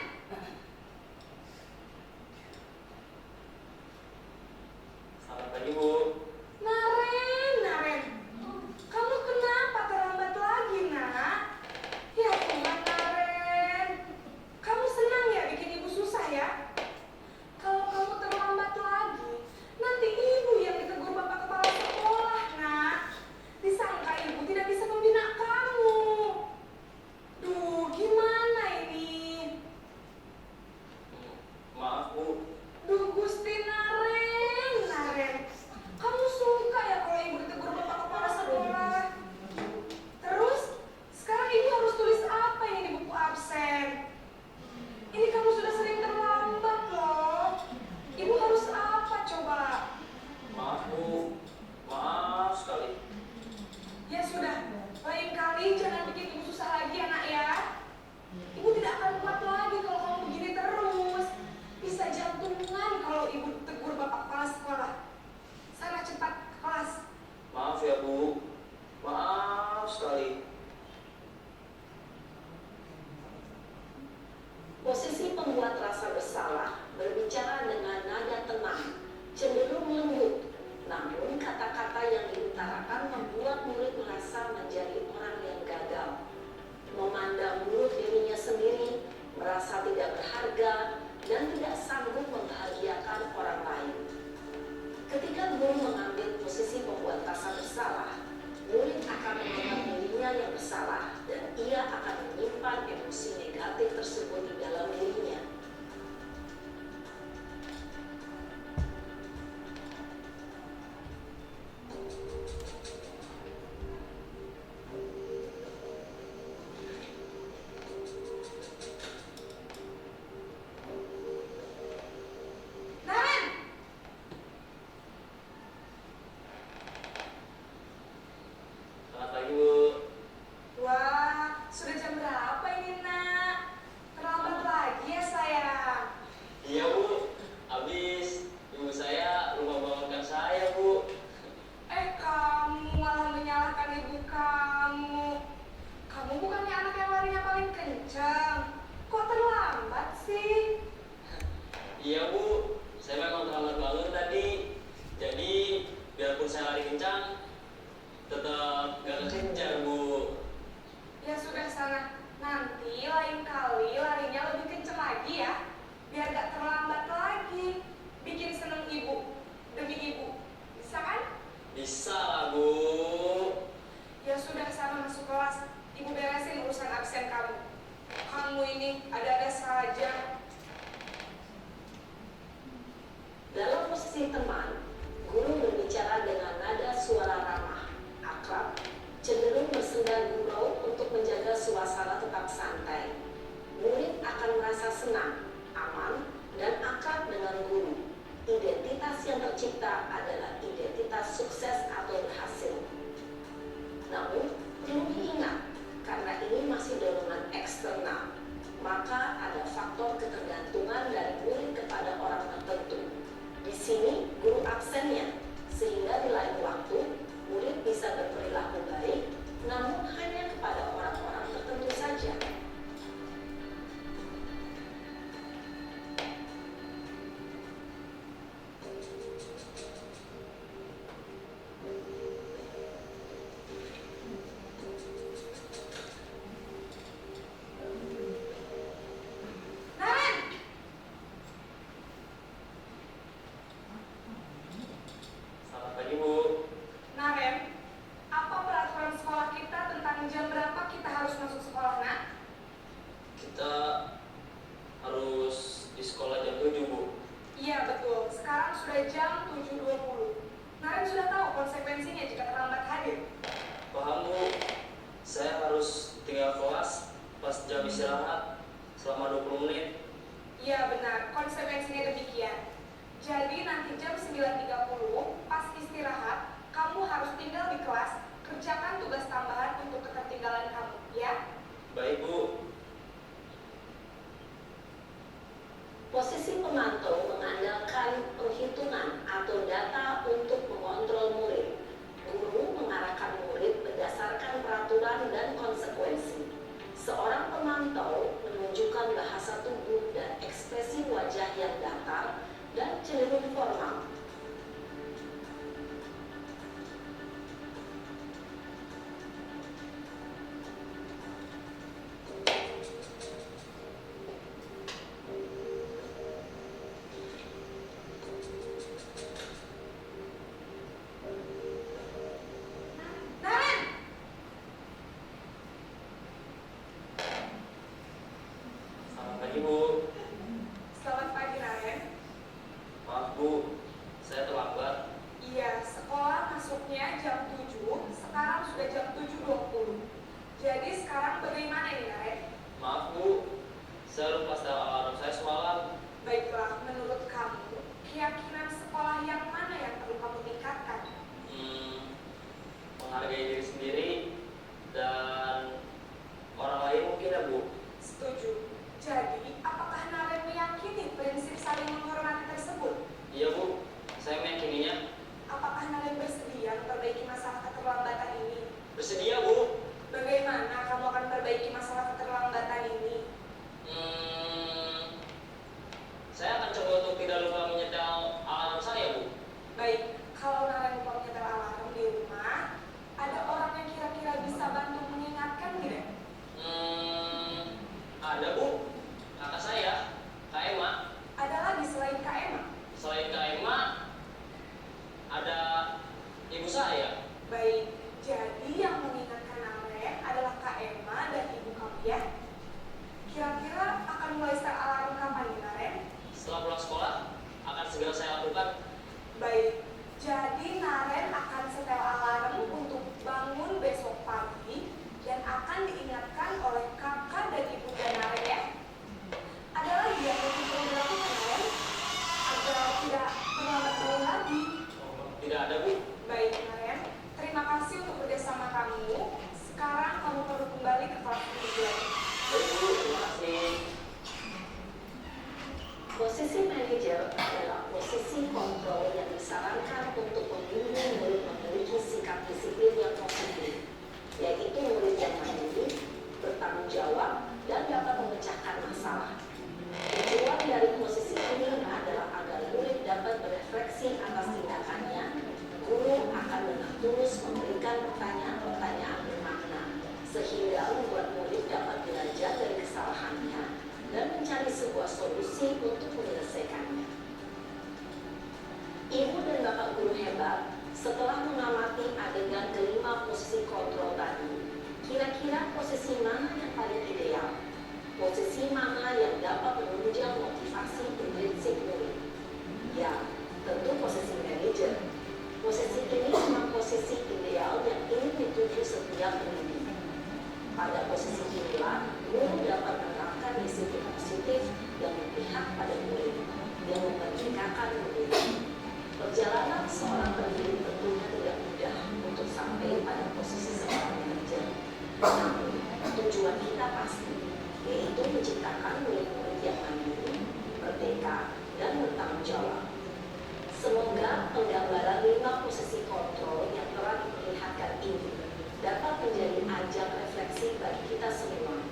Selamat pagi, Bu. Naren! Kamu kenapa terlambat senang, aman, dan akrab dengan guru. Identitas yang tercipta adalah identitas sukses atau berhasil. Namun, perlu diingat, karena ini masih dorongan eksternal, maka ada faktor ketergantungan dari murid kepada orang tertentu. Di sini, guru absennya, sehingga di lain waktu, murid bisa berperilaku baik, namun hanya kepada orang-orang tertentu saja. Selamat pagi, Bu. Naren, apa peraturan sekolah kita tentang jam berapa kita harus masuk sekolah, Nak? Kita harus di sekolah jam 7, Bu. Iya, betul. Sekarang sudah jam 7.20. Naren sudah tahu konsekuensinya jika terlambat hadir. Paham, Bu. Saya harus tinggal kelas pas jam istirahat selama 20 menit. Iya, benar. Konsekuensinya demikian. Jadi nanti jam 9.30 pas istirahat, kamu harus tinggal di kelas, kerjakan tugas tambahan untuk ketertinggalan kamu, ya? Baik, Bu. Posisi pemantau mengandalkan perhitungan atau data untuk mengontrol murid. Guru mengarahkan murid berdasarkan peraturan dan konsekuensi. Seorang pemantau menunjukkan bahasa tubuh dan ekspresi wajah yang datar dan cenderung formal. Naren! Selamat pagi, Bu. Selamat pagi, Naren. Maaf, Bu. Saya terlambat. Iya, sekolah masuknya jam 7, sekarang sudah jam 7.20. Jadi sekarang bagaimana ini, Naren? Maaf, Bu. Saya lupa setel alarm saya semalam. Baiklah, menurut kamu, keyakinan sekolah yang mana yang perlu kamu tingkatkan? Menghargai diri sendiri dan orang lain mungkin, ya, Bu. Setuju. Jadi, apakah Naren meyakini prinsip saling menghormati tersebut? Iya, Bu. Saya meyakininya. Apakah Naren bersedia memperbaiki masalah keterlambatan ini? Bersedia, Bu. Bagaimana kamu akan memperbaiki masalah keterlambatan ini? Saya akan coba untuk tidak lupa menyetel alarm saya, Bu. Baik, kalau Naren lupa menyetel alarm di rumah, ada orang yang kira-kira bisa bantu mengingatkan tidak? Ada, Bu. Kakak saya, Kak Emma. Ada lagi selain Kak Emma? Selain Kak Emma, ada ibu saya. Baik, jadi yang mengingatkan Naren adalah Kak Emma dan ibu kamu, ya? Kira-kira akan mulai setel alarm kapan nih, Naren? Setelah pulang sekolah, akan segera saya lakukan. Baik, jadi Naren akan setel alarm untuk bangun besok pagi dan akan diingatkan oleh kakak dan ibu Naren, ya? Ada lagi yang mungkin perlu dilakukan, Naren? Agar tidak terlambat jauh lagi. Tidak ada, Bu. Baik, Naren. Terima kasih untuk kerjasama kamu. Sekarang kamu perlu kembali ke kelas belajar. Baik, Bu. Terima kasih. Posisi manajer adalah posisi kontrol yang disarankan untuk membimbing murid memiliki sikap disiplin yang positif, yaitu murid yang mandiri, bertanggung jawab, dan dapat memecahkan masalah. Tujuan dari posisi ini adalah agar murid dapat berefleksi atas tindakannya. Guru akan dengan tulus memberikan pertanyaan-pertanyaan bermakna, sehingga membuat murid dapat belajar dari kesalahannya dan mencari sebuah solusi untuk menyelesaikannya. Ibu dan bapak guru hebat, setelah mengamati adegan kelima posisi kontrol tadi, kira-kira posisi mana yang paling ideal? Posisi mana yang dapat menunjang motivasi prinsip murid? Ya, tentu posisi manajer. Posisi ini memang posisi ideal yang ingin dituju setiap pendidik. Pada posisi inilah, guru dapat menerapkan disiplin positif dan menyediakan murid. Perjalanan seorang pendiri tentunya tidak mudah untuk sampai pada posisi seorang manajer. Namun, tujuan kita pasti, yaitu menciptakan murid-murid yang mandiri, merdeka, dan bertanggung jawab. Semoga penggambaran 5 posisi kontrol yang telah diperlihatkan ini dapat menjadi ajang refleksi bagi kita semua,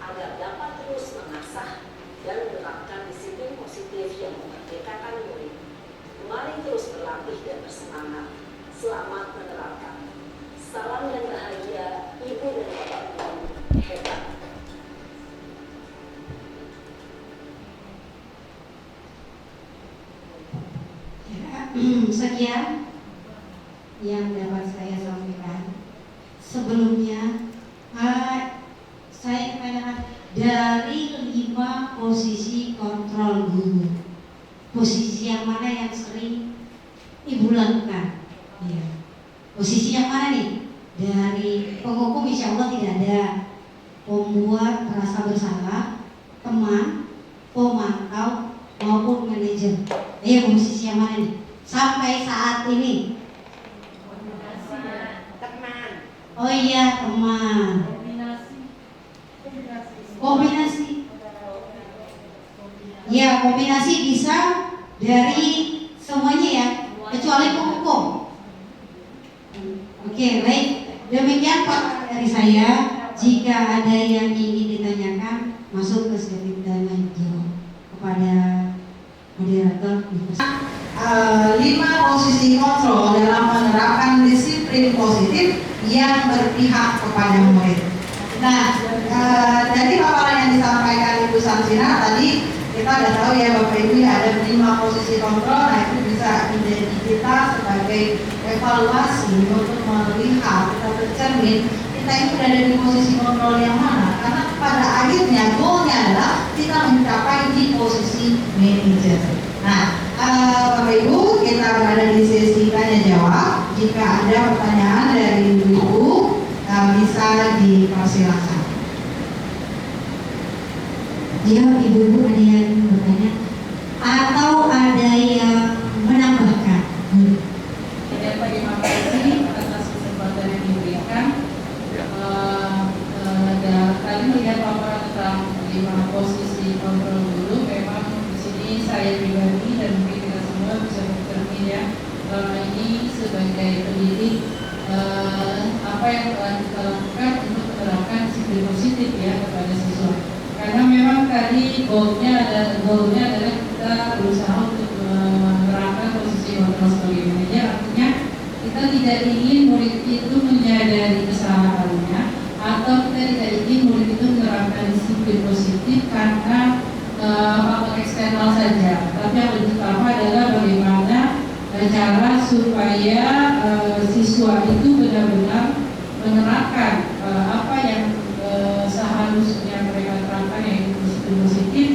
agar dapat terus mengasah dan menerapkan disiplin positif yang memerdekakan murid. Mari terus berlatih dan bersemangat. Selamat menerapkan. Salam dan bahagia, Ibu dan Bapak Guru. Hebat. Sekian yang dapat saya sampaikan. Sebelumnya saya tanyakan dari 5 posisi kontrol guru, posisi yang mana yang sering Ibu lakukan? Ya. Posisi yang mana nih? Dari penghukum insya Allah tidak ada, pembuat merasa bersalah, teman, pemantau maupun manajer. Posisi yang mana nih? Sampai saat ini. Teman. Oh iya, teman. Kombinasi. Ya, kombinasi bisa dari semuanya ya, kecuali penghukum. Oke, baik. Demikian Pak dari saya. Jika ada yang ingin ditanyakan, masuk ke sesi tanya jawab kepada moderator. 5 posisi kontrol dalam menerapkan disiplin positif yang berpihak kepada murid. Nah, dari paparan yang disampaikan Ibu Samsina tadi, kita udah tahu ya Bapak Ibu ada 5 posisi kontrol. Nah, itu bisa menjadi kita sebagai evaluasi untuk melihat, kita bercermin kita itu berada di posisi kontrol yang mana. Karena pada akhirnya goalnya adalah kita mencapai di posisi manajer. Nah, Bapak Ibu, kita berada di sesi tanya jawab. Jika ada pertanyaan dari Ibu, bisa dipersilakan. Jika ibu-ibu ada yang bertanya atau ada yang menambahkan. Terima kasih atas kesempatan yang diberikan. Tadi melihat paparan tentang 5 posisi kontrol guru, memang di sini saya pribadi dan mungkin kita semua bisa bercermin ya, ini sebagai pendidik apa yang telah kita lakukan untuk menerapkan disiplin positif ya kepada siswa. Karena memang tadi goalnya adalah kita berusaha untuk menerapkan posisi kontrol sebagai manajer. Artinya kita tidak ingin murid itu menyadari kesalahannya, atau kita tidak ingin murid itu menerapkan disiplin positif karena faktor eksternal saja. Tapi yang lebih utama adalah bagaimana cara supaya siswa itu benar-benar menerapkan apa yang seharusnya mereka terapkan, yaitu disiplin positif,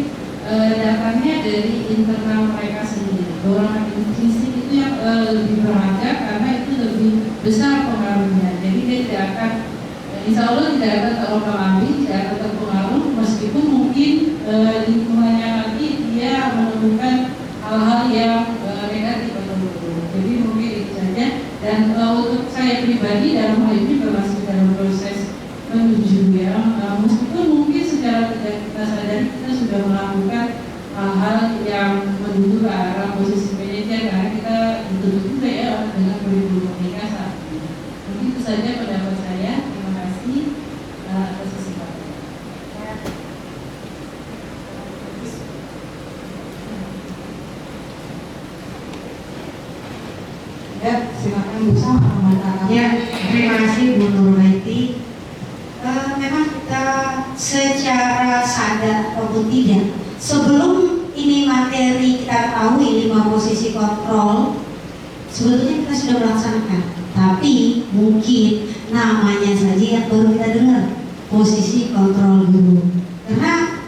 datangnya dari internal mereka sendiri. Dorongan intrinsik itu yang lebih berharga karena itu lebih besar pengaruhnya. Jadi dia tidak akan, insya Allah tidak akan terombang-ambing, tidak akan terpengaruh meskipun mungkin lingkungannya nanti dia menemukan hal-hal yang negatif atau buruk. Jadi mungkin itu saja. Dan untuk saya pribadi dalam hal ini masih dalam proses menuju ya, meskipun mungkin secara tidak kita sadari kita sudah melakukan hal-hal yang menuju ke arah posisi manajer, karena kita dituntut juga ya dengan kurikulum mereka saat ini. Mungkin itu saja pendapat saya. Terima kasih atas kesempatan. Ya, silakan Bu Sam. Ya, terima kasih Bu Nurbaiti. Memang kita secara sadar ataupun tidak, sebelum ini materi kita ketahui 5 posisi kontrol, sebetulnya kita sudah melaksanakan. Tapi mungkin namanya saja yang baru kita dengar, posisi kontrol guru. Karena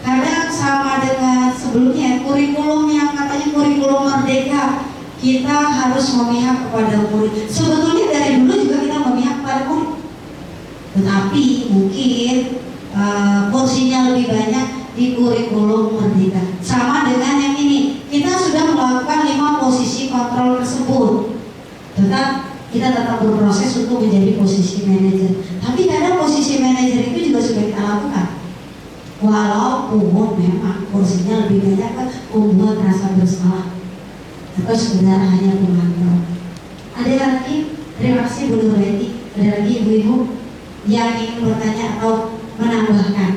kadang sama dengan sebelumnya kurikulum yang katanya kurikulum merdeka, kita harus memihak kepada murid. Sebetulnya dari dulu juga kita memihak kepada murid, tetapi mungkin porsinya lebih banyak di kurikulum merdeka. Sama dengan yang ini, kita sudah sedang berproses untuk menjadi posisi manajer. Tapi kadang posisi manajer itu juga sudah kita lakukan. Walaupun memang porsinya lebih banyak kan membuat rasa bersalah atau sebenarnya hanya pengontrol. Ada lagi? Terima kasih Bu Nurweti. Ada lagi ibu-ibu yang ingin bertanya atau menambahkan?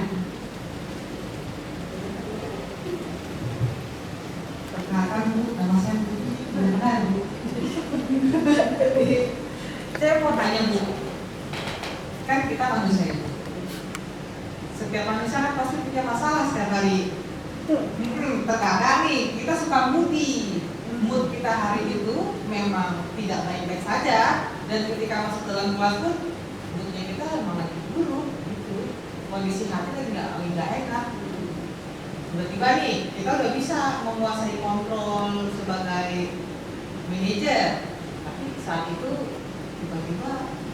Perkenalkan Bu, nama saya Bu. Benar Bu. Saya mau tanya Bu, kan kita manusia Bu. Setiap manusia kan pasti punya masalah setiap hari. Terkadang nih kita suka moody. Mood kita hari itu memang tidak baik-baik saja, dan ketika masuk dalam kelas pun moodnya kita memang lagi buruk gitu. Kondisi hati lagi nggak enak. Tiba-tiba nih kita udah bisa menguasai kontrol sebagai manajer, tapi saat itu tiba-tiba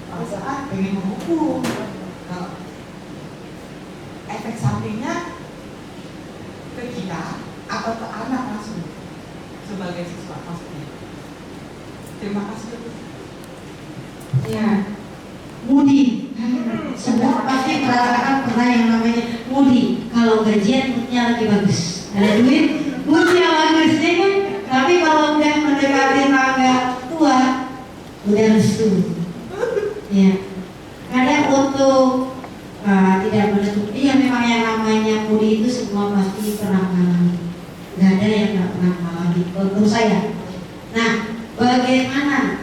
perasaan pengen menghukum. Nah, efek sampingnya ke kita atau ke anak langsung sebagai siswa maksudnya. Terima kasih. Ya, moody. Semua pasti merasakan pernah yang namanya moody. Kalau gajian moodnya lagi bagus, ada duit, moodnya bagus ya kan. Tapi kalau udah mendekati tangga tua, udah lesu. Ya, kadang untuk tidak menutup. Iya, memang yang namanya moody itu semua pasti pernah mengalami. Gak ada yang gak pernah mengalami. Menurut saya. Nah, bagaimana?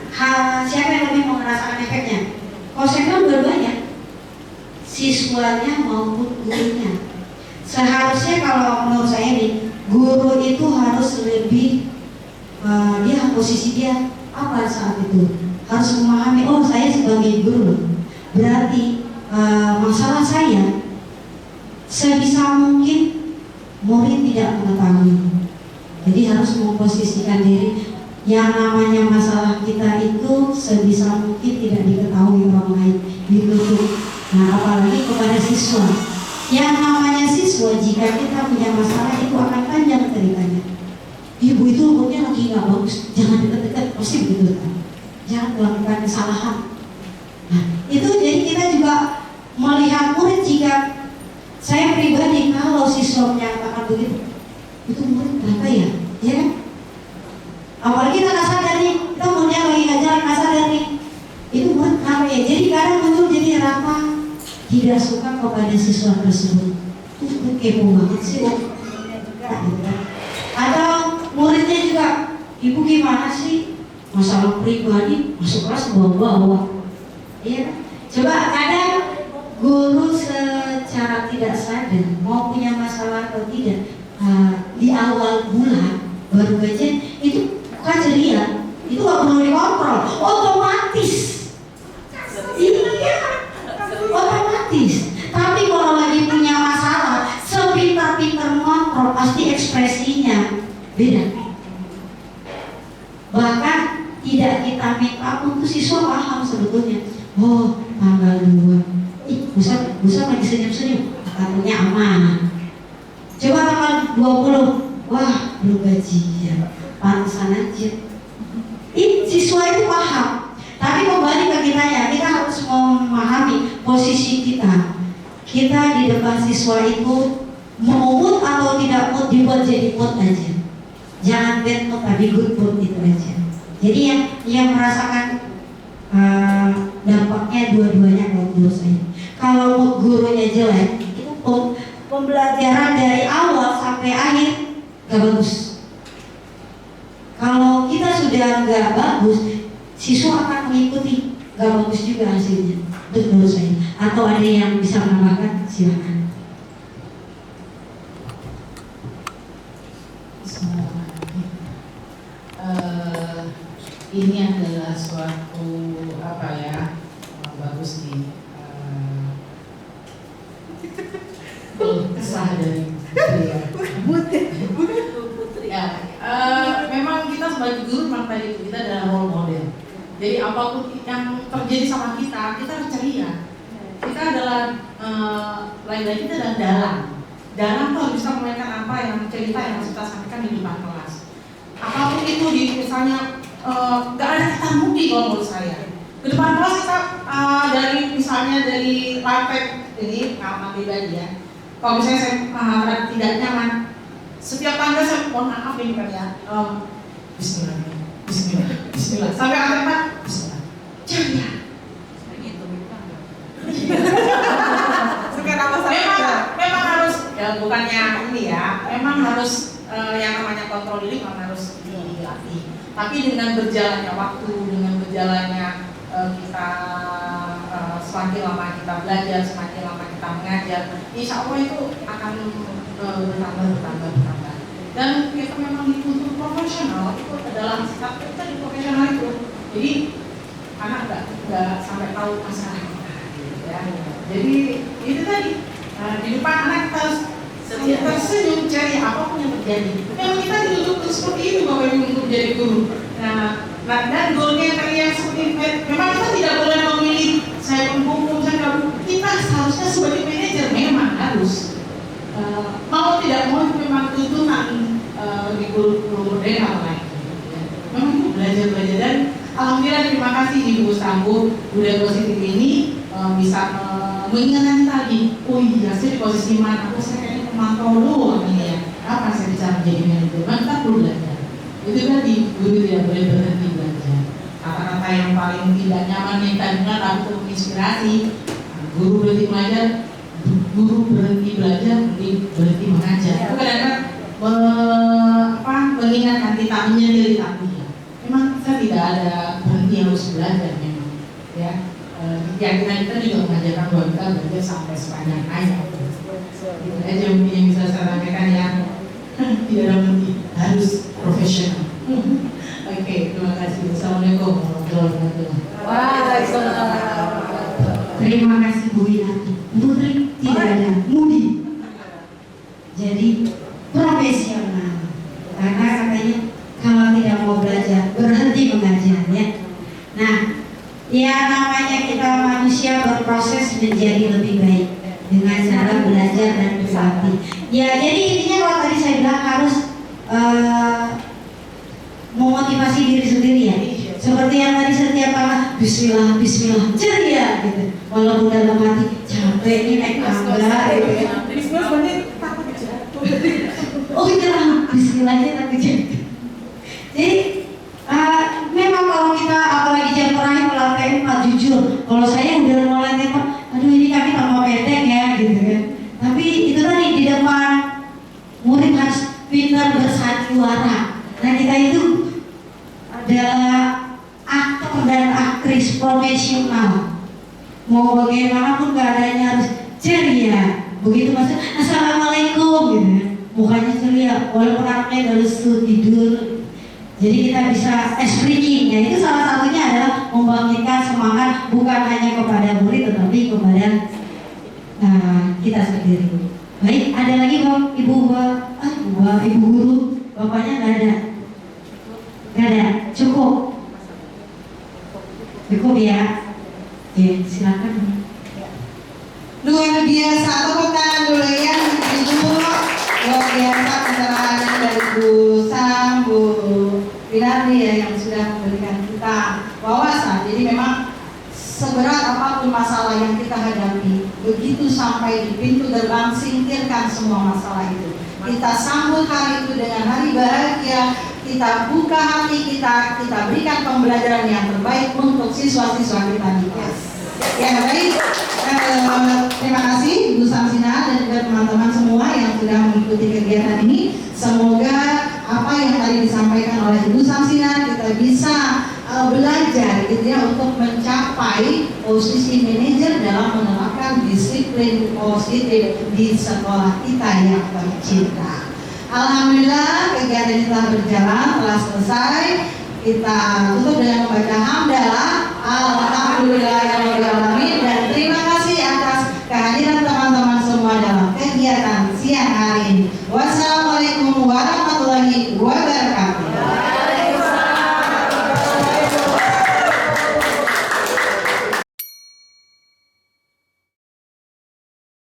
Siapa yang lebih merasakan efeknya? Konsekuen dua-duanya, siswanya maupun gurunya. Seharusnya kalau menurut saya nih, guru itu harus lebih posisi dia apa saat itu, harus memahami, oh saya sebagai guru berarti masalah saya sebisa mungkin murid tidak mengetahui. Jadi harus memposisikan diri. Yang namanya masalah kita itu sebisa mungkin tidak diketahui orang lain, ditutup. Nah, apalagi kepada siswa. Yang namanya siswa, jika kita punya masalah itu akan panjang ceritanya. Ibu itu umurnya lagi nggak bagus, jangan dekat-dekat, pasti begitu kan. Jangan melakukan kesalahan. Nah, itu jadi kita juga melihat murid. Jika saya pribadi, kalau siswa menyatakan begitu, itu murid berapa ya? Ya kan? Apalagi kita nggak sadar nih, kita muridnya lagi ngajar nggak sadar nih, itu murid kenapa ya? Jadi kadang muncul jadi rasa tidak suka kepada siswa tersebut. Itu kepo banget sih, atau muridnya juga, ibu gimana sih? Masalah pribadi masuk kelas bawa-bawa. Iya kan? Coba kadang guru secara tidak sadar mau punya masalah atau tidak, di awal bulan baru gajian itu bukan ceria, itu gak perlu dikontrol, otomatis. Iya, otomatis. Tapi kalau lagi punya masalah, sepintar-pintar mengontrol, pasti ekspresinya beda. Bahkan tidak kita minta untuk siswa paham sebetulnya. Oh, tanggal 2, Busa lagi senyum-senyum, katanya aman. Coba tanggal 20, wah belum gajian, pantesan aja. Siswa itu paham. Tapi kembali ke kita ya, kita harus memahami posisi kita. Kita di depan siswa itu mau mood atau tidak mood, dibuat jadi mood aja. Jangan bad mood tapi good mood itu aja. Jadi yang merasakan dampaknya dua-duanya kalau menurut saya. Kalau mood gurunya jelek, itu pembelajaran dari awal sampai akhir gak bagus. Kalau kita sudah gak bagus, siswa akan mengikuti, gak bagus juga hasilnya. Itu menurut saya. Atau ada yang bisa menambahkan, silakan. Ini adalah suatu bagus nih, kesah dari Putri. Ya, memang kita sebagai guru memang tadi kita adalah role model. Jadi apapun yang terjadi sama kita harus ceria. Kita adalah lain-lain kita adalah dalang. Dalang tuh harus bisa memainkan apa yang cerita yang harus kita sampaikan di depan kelas. Apapun itu, misalnya gak ada kata mudi kalau menurut saya. Ke depan kelas kita dari misalnya dari live ini pengalaman pribadi ya. Kalau misalnya saya tidak nyaman, setiap tangga saya mohon maaf ini kan ya. Bismillah, Bismillah, Bismillah. Sampai akhir kan, Bismillah. Ceria. Memang harus ya, bukannya ini ya. Memang harus yang namanya kontrol diri memang harus dilatih. Tapi dengan berjalannya waktu, dengan berjalannya kita semakin lama kita belajar, semakin lama kita mengajar, insya Allah itu akan bertambah. Dan kita memang dituntut profesional, itu adalah sikap kita di profesional itu. Jadi anak nggak sampai tahu masalah kita, ya. Jadi itu tadi di depan anak kita harus tersenyum, cari apapun yang terjadi. Memang kita dituntut seperti itu Bapak Ibu untuk jadi guru. Nah, dan goalnya tadi yang seperti memang kita tidak boleh memilih saya penghukum, saya kabur. Kita seharusnya sebagai manajer memang harus mau tidak mau itu memang tuntunan di guru merdeka lain. Memang itu belajar dan alhamdulillah terima kasih Ibu Sambu budaya positif ini bisa mengingatkan tadi. Oh iya, saya di posisi mana? Aku saya kayaknya pemantau doang ini ya. Kapan saya bisa menjadi manajer? Kita perlu belajar. Itu tadi guru tidak boleh berhenti belajar. Kata-kata yang paling tidak nyaman yang kita dengar tapi itu menginspirasi. Guru berhenti belajar, guru berhenti belajar, berhenti mengajar. Itu kadang-kadang mengingatkan kita menyendiri tapi ya. Memang kita tidak ada berhenti harus belajar memang. Ya, keyakinan kita juga mengajarkan bahwa kita belajar sampai sepanjang hayat. Itu aja mungkin yang bisa saya sampaikan ya. Tidak ada berhenti, harus profesional. Oke, terima kasih. Assalamualaikum warahmatullahi wabarakatuh. Waalaikumsalam. Terima kasih Bu Winati. Putri tidak ada mudi. Jadi profesional. Karena katanya kalau tidak mau belajar berhenti mengajar ya. Nah, ya namanya kita manusia berproses menjadi lebih baik dengan cara belajar dan berlatih. Ya, jadi intinya kalau tadi saya bilang harus memotivasi diri sendiri ya. Seperti yang tadi setiap kali Bismillah, Bismillah, ceria gitu. Walaupun dalam hati capek ini naik tangga gitu ya. Bismillah sebenarnya takut jatuh. Oh iya, Bismillahnya takut jatuh. Jadi memang kalau kita apalagi jam terakhir melatih Pak jujur, kalau saya udah mulai tembak, aduh ini kaki tambah pendek ya gitu kan. Tapi itu tadi di depan murid harus pintar bersandiwara. Nah kita itu adalah aktor dan aktris profesional. Mau bagaimanapun keadaannya harus ceria. Begitu masuk, assalamualaikum gitu. Mukanya ceria, walaupun anaknya harus tidur. Jadi kita bisa speaking, ya itu salah satunya adalah membangkitkan semangat bukan hanya kepada murid tetapi kepada kita sendiri. Baik, ada lagi ibu guru, bapaknya nggak ada, cukup ya. Oke, silakan. Luar biasa, tepuk tangan dulu ya Ibu. Luar biasa pencerahan dari Bu Sam, Bu Winardi ya yang sudah memberikan kita wawasan. Jadi memang seberat apapun masalah yang kita hadapi, begitu sampai di pintu gerbang singkirkan semua masalah itu. Kita sambut hari itu dengan hari bahagia. Kita buka hati kita berikan pembelajaran yang terbaik untuk siswa-siswa kita di kelas. Ya baik, terima kasih Ibu Samsina dan juga teman-teman semua yang sudah mengikuti kegiatan ini. Semoga apa yang tadi disampaikan oleh Ibu Samsina kita bisa belajar gitu ya untuk mencapai posisi manajer dalam menerapkan disiplin positif di sekolah kita yang tercinta. Alhamdulillah kegiatan ini telah berjalan, telah selesai. Kita tutup dengan membaca hamdalah. Alhamdulillah.